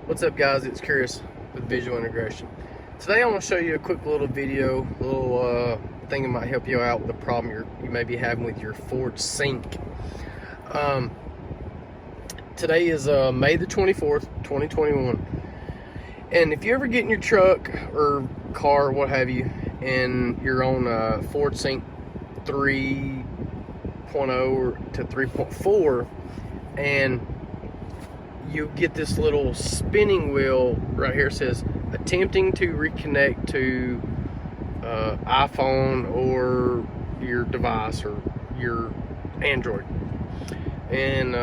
What's up, guys? It's Chris with Visual Integration. Today I want to show you a quick little video, a little thing that might help you out with a problem you may be having with your Ford Sync. Today is May the 24th, 2021. And if you ever get in your truck or car, what have you, and you're on Ford Sync 3.0 to 3.4, and you get this little spinning wheel right here, says attempting to reconnect to iPhone or your device or your Android, and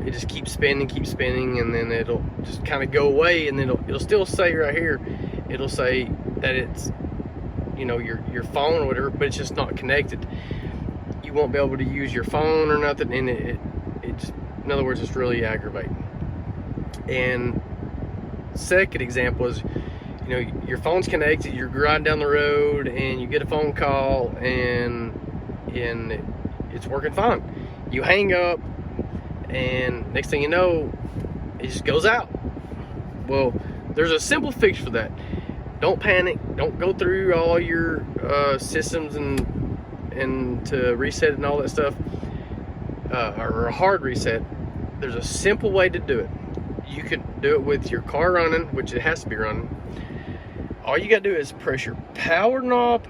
it just keeps spinning, and then it'll just kind of go away, and then it'll still say right here, it'll say that it's, you know, your phone or whatever, but it's just not connected. You won't be able to use your phone or nothing, and it just, in other words, it's really aggravating. And second example is, you know, your phone's connected, you're riding down the road and you get a phone call and it's working fine. You hang up and next thing you know, it just goes out. Well, there's a simple fix for that. Don't panic. Don't go through all your systems and to reset it and all that stuff, or a hard reset. There's a simple way to do it. You can do it with your car running, which it has to be running. All you gotta do is press your power knob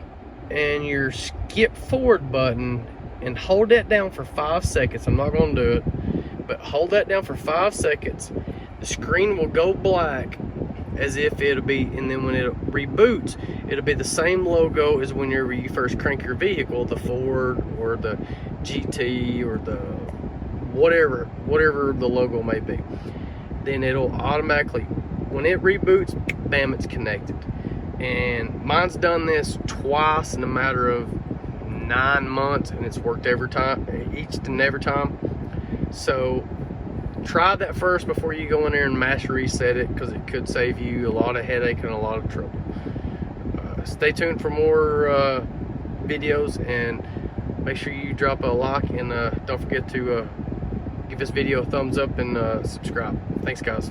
and your skip forward button and hold that down for 5 seconds. I'm not gonna do it, but hold that down for 5 seconds. The screen will go black as if it'll be, and then when it reboots, it'll be the same logo as whenever you first crank your vehicle, the Ford or the GT or the whatever the logo may be. Then it'll automatically, when it reboots, bam, it's connected. And mine's done this twice in a matter of 9 months, and it's worked every time, each and every time. So try that first before you go in there and mash reset it, because it could save you a lot of headache and a lot of trouble. Stay tuned for more videos, and make sure you drop a like, and don't forget to give this video a thumbs up and subscribe. Thanks, guys.